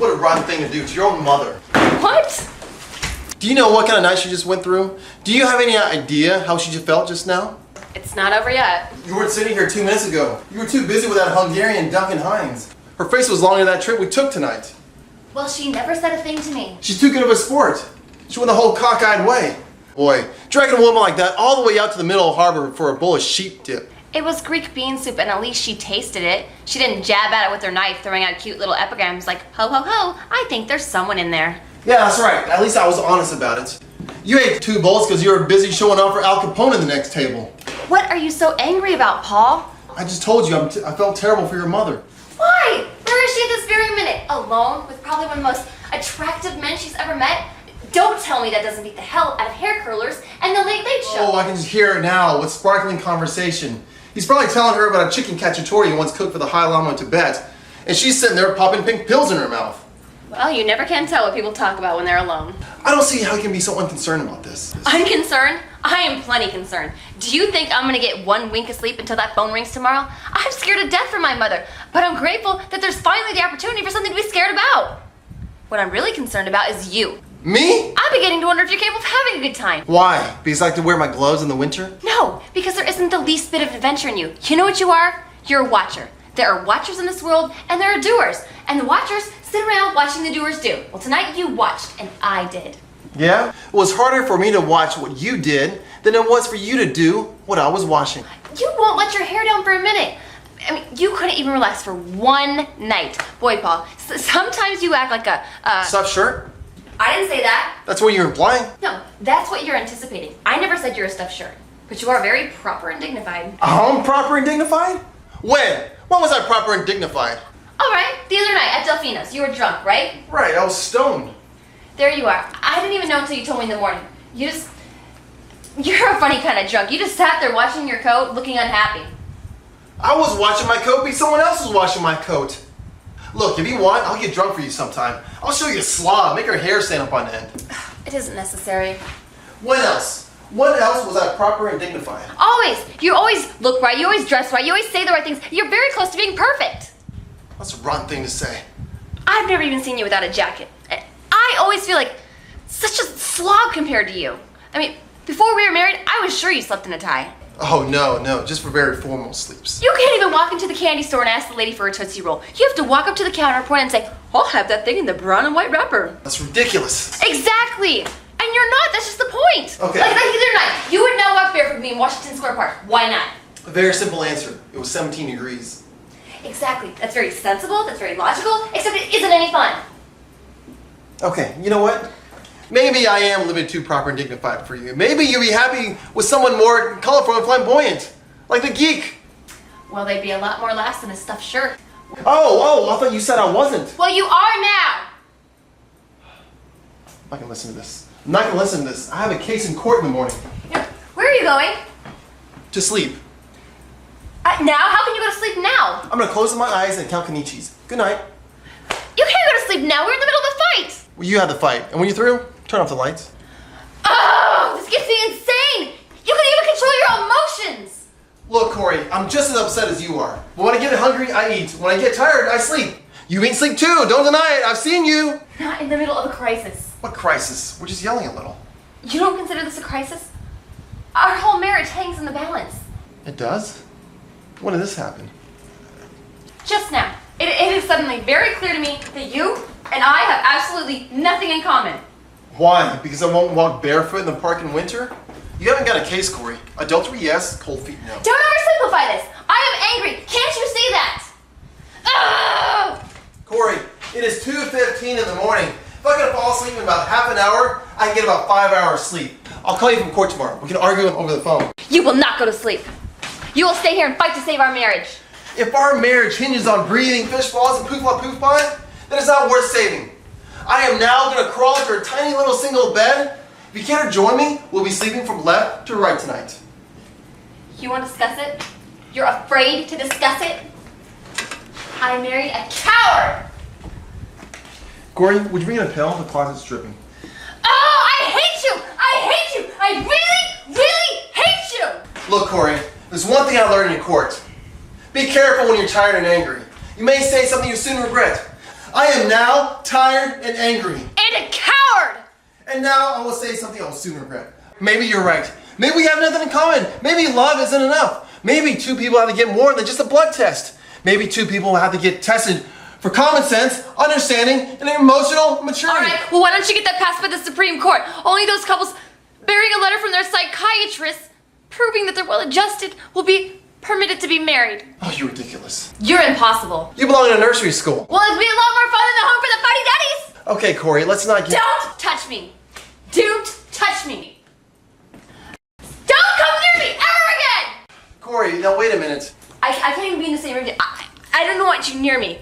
What a rotten thing to do to your own mother. What? Do you know what kind of night she just went through? Do you have any idea how she just felt just now? It's not over yet. You weren't sitting here 2 minutes ago. You were too busy with that Hungarian Duncan Hines. Her face was long in that trip we took tonight. Well, she never said a thing to me. She's too good of a sport. She went the whole cockeyed way. Boy, dragging a woman like that all the way out to the middle of the harbor for a bowl of sheep dip. It was Greek bean soup, and at least she tasted it. She didn't jab at it with her knife, throwing out cute little epigrams like, ho ho ho, I think there's someone in there. Yeah, that's right. At least I was honest about it. You ate 2 bowls because you were busy showing off for Al Capone in the next table. What are you so angry about, Paul? I just told you I felt terrible for your mother. Why? Where is she at this very minute? Alone with probably one of the most attractive men she's ever met? Don't tell me that doesn't beat the hell out of hair curlers and the Late Late Show. Oh, I can just hear it now with sparkling conversation. He's probably telling her about a chicken cacciatore he once cooked for the High Lama in Tibet, and she's sitting there popping pink pills in her mouth. Well, you never can tell what people talk about when they're alone. I don't see how he can be so unconcerned about this. Unconcerned? I am plenty concerned. Do you think I'm gonna get 1 wink of sleep until that phone rings tomorrow? I'm scared to death for my mother, but I'm grateful that there's finally the opportunity for something to be scared about. What I'm really concerned about is you. Me? I'm beginning to wonder if you're capable of having a good time. Why? Because I like to wear my gloves in the winter? No, because there isn't the least bit of adventure in you. You know what you are? You're a watcher. There are watchers in this world, and there are doers. And the watchers sit around watching the doers do. Well, tonight you watched, and I did. Yeah? It was harder for me to watch what you did than it was for you to do what I was watching. You won't let your hair down for a minute. I mean, you couldn't even relax for 1 night. Boy, Paul, sometimes you act like a, Stuffed shirt? I didn't say that. That's what you're implying? No, that's what you're anticipating. I never said you're a stuffed shirt. But you are very proper and dignified. I'm proper and dignified? When? When was I proper and dignified? All right, the other night at Delfina's. You were drunk, right? Right, I was stoned. There you are. I didn't even know until you told me in the morning. You're a funny kind of drunk. You just sat there watching your coat, looking unhappy. I was washing my coat because someone else was washing my coat. Look, if you want, I'll get drunk for you sometime. I'll show you a slob, make her hair stand up on end. It isn't necessary. When else? When else was I proper and dignified? Always. You always look right. You always dress right. You always say the right things. You're very close to being perfect. That's a rotten thing to say. I've never even seen you without a jacket. I always feel like such a slob compared to you. I mean, before we were married, I was sure you slept in a tie. Oh, no, just for very formal sleeps. You can't even walk into the candy store and ask the lady for a Tootsie Roll. You have to walk up to the counter, point and say, I'll have that thing in the brown and white wrapper. That's ridiculous. Exactly. And you're not. That's just the point. Okay. Like the other night, you would not walk barefoot with me in Washington Square Park. Why not? A very simple answer. It was 17 degrees. Exactly. That's very sensible. That's very logical. Except it isn't any fun. Okay, you know what? Maybe I am a little bit too proper and dignified for you. Maybe you'll be happy with someone more colorful and flamboyant. Like the geek. Well, they'd be a lot more laughs than a stuffed shirt. Oh, I thought you said I wasn't. Well, you are now. I'm not gonna listen to this. I'm not gonna listen to this. I have a case in court in the morning. Where are you going? To sleep. Now? How can you go to sleep now? I'm gonna close my eyes and count Kenichis. Good night. You can't go to sleep now. We're in the middle of a fight. Well, you had the fight. And when you're through, turn off the lights. Oh, this gets me insane. You can even control your emotions. Look, Corey, I'm just as upset as you are. But when I get hungry, I eat. When I get tired, I sleep. You ain't sleep too. Don't deny it. I've seen you. Not in the middle of a crisis. What crisis? We're just yelling a little. You don't consider this a crisis? Our whole marriage hangs in the balance. It does? When did this happen? Just now. It is suddenly very clear to me that you and I have absolutely nothing in common. Why? Because I won't walk barefoot in the park in winter? You haven't got a case, Corey. Adultery, yes. Cold feet, no. Don't oversimplify this. I am angry. Can't you see that? Oh! Corey, it is 2:15 in the morning. If I can fall asleep in about half an hour, I can get about 5 hours sleep. I'll call you from court tomorrow. We can argue over the phone. You will not go to sleep. You will stay here and fight to save our marriage. If our marriage hinges on breathing fish balls and poof la poof pie, then it's not worth saving. I am now going to crawl into a tiny little single bed. If you care to join me, we'll be sleeping from left to right tonight. You want to discuss it? You're afraid to discuss it? I married a coward! Corey, would you bring in a pill? The closet's dripping. Oh, I hate you! I hate you! I really, really hate you! Look, Corey, there's one thing I learned in court. Be careful when you're tired and angry. You may say something you soon regret. I am now tired and angry. And a coward! And now I will say something I will soon regret. Maybe you're right. Maybe we have nothing in common. Maybe love isn't enough. Maybe two people have to get more than just a blood test. Maybe two people have to get tested for common sense, understanding, and emotional maturity. Alright, well why don't you get that passed by the Supreme Court? Only those couples bearing a letter from their psychiatrist proving that they're well adjusted will be permitted to be married. Oh, you're ridiculous. You're impossible. You belong in a nursery school. Well, it'd be a lot more fun than the home for the fuddy duddies! Okay, Corey, let's not get... Don't touch me! Don't touch me! Don't come near me ever again! Corey, now wait a minute. I can't even be in the same room. I don't want you near me.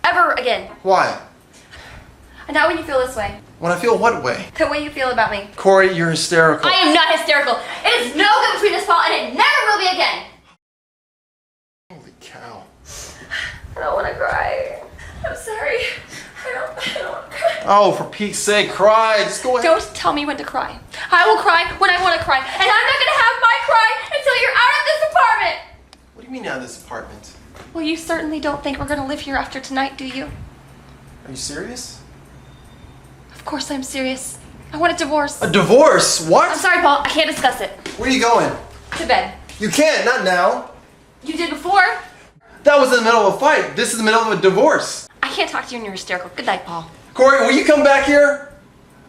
Ever again. Why? And not when you feel this way. When I feel what way? The way you feel about me. Corey, you're hysterical. I am not hysterical. It is no good between us, Paul, and it never will be again. Holy cow. I don't want to cry. I'm sorry. I don't want to cry. Oh, for Pete's sake, cry. Just go ahead. Don't tell me when to cry. I will cry when I want to cry. And I'm not going to have my cry until you're out of this apartment. What do you mean out of this apartment? Well, you certainly don't think we're going to live here after tonight, do you? Are you serious? Of course I'm serious. I want a divorce. A divorce? What? I'm sorry, Paul. I can't discuss it. Where are you going? To bed. You can't, not now. You did before. That was in the middle of a fight. This is the middle of a divorce. I can't talk to you when you're hysterical. Good night, Paul. Corey, will you come back here?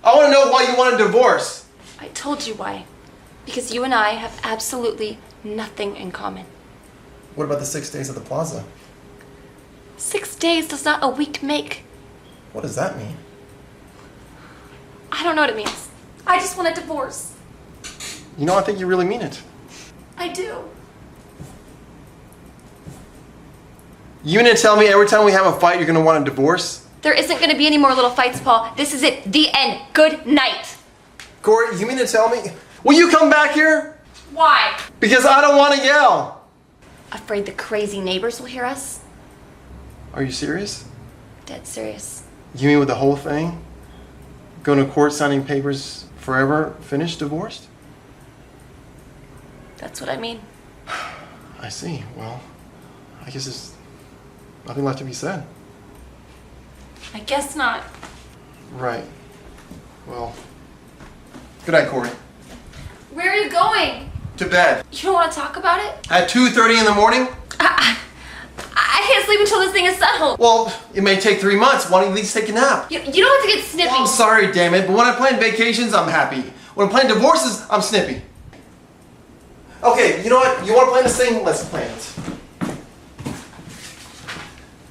I want to know why you want a divorce. I told you why. Because you and I have absolutely nothing in common. What about the 6 days at the plaza? 6 days does not a week make. What does that mean? I don't know what it means. I just want a divorce. You know, I think you really mean it. I do. You mean to tell me every time we have a fight, you're going to want a divorce? There isn't going to be any more little fights, Paul. This is it. The end. Good night. Corey, you mean to tell me? Will you come back here? Why? Because I don't want to yell. Afraid the crazy neighbors will hear us? Are you serious? Dead serious. You mean with the whole thing? Going to court, signing papers, forever, finished, divorced? That's what I mean. I see. Well, I guess there's nothing left to be said. I guess not. Right. Well, good night, Corey. Where are you going? To bed. You don't want to talk about it? At 2:30 in the morning? I can't sleep until this thing is settled. Well, it may take 3 months. Why don't you at least take a nap? You don't have to get snippy. Well, I'm sorry, damn it, but when I plan vacations, I'm happy. When I'm planning divorces, I'm snippy. Okay, you know what? You want to plan this thing? Let's plan it.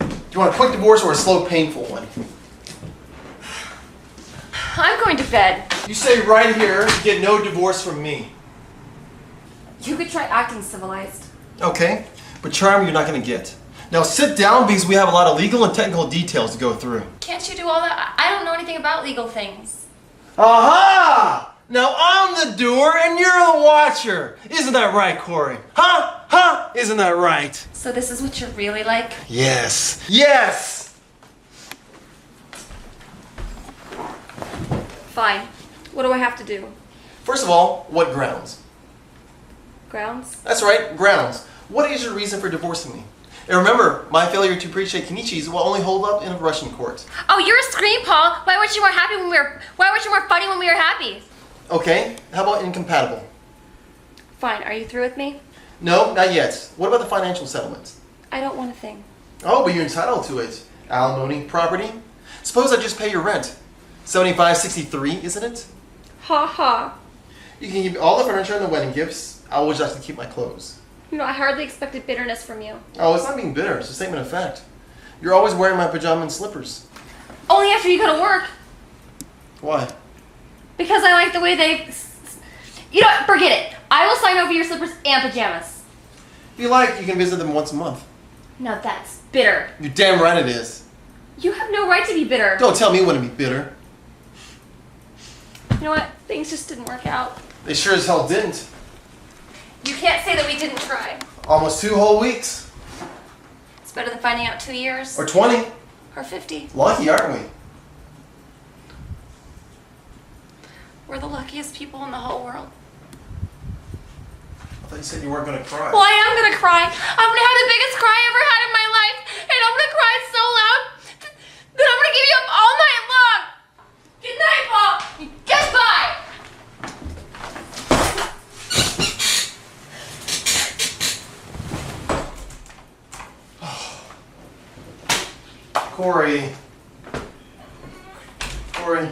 Do you want a quick divorce or a slow, painful one? I'm going to bed. You say right here, you get no divorce from me. You could try acting civilized. Okay, but charm you're not going to get. Now sit down because we have a lot of legal and technical details to go through. Can't you do all that? I don't know anything about legal things. Aha! Now I'm the doer and you're the watcher. Isn't that right, Corey? Huh? Huh? Isn't that right? So this is what you're really like? Yes. Yes! Fine. What do I have to do? First of all, what grounds? Grounds? That's right, grounds. What is your reason for divorcing me? And remember, my failure to appreciate kenichis will only hold up in a Russian court. Oh, you're a scream, Paul. Why weren't you more happy when why weren't you more funny when we were happy? Okay, how about incompatible? Fine. Are you through with me? No, not yet. What about the financial settlements? I don't want a thing. Oh, but you're entitled to it. Alimony, property. Suppose I just pay your rent. $75.63, isn't it? Ha ha. You can keep all the furniture and the wedding gifts. I will just have to keep my clothes. You know, I hardly expected bitterness from you. Oh, it's not being bitter. It's a statement of fact. You're always wearing my pajama and slippers. Only after you go to work. Why? Because I like the way they... You know what? Forget it. I will sign over your slippers and pajamas. If you like, you can visit them once a month. Now that's bitter. You're damn right it is. You have no right to be bitter. Don't tell me when to be bitter. You know what? Things just didn't work out. They sure as hell didn't. You can't say that we didn't try. Almost 2 whole weeks. It's better than finding out 2 years. Or 20. Or 50. Lucky, aren't we? We're the luckiest people in the whole world. I thought you said you weren't going to cry. Well, I am going to cry. I'm going to have the biggest cry I ever had in my life. And I'm going to cry so loud that I'm going Corey. Corey.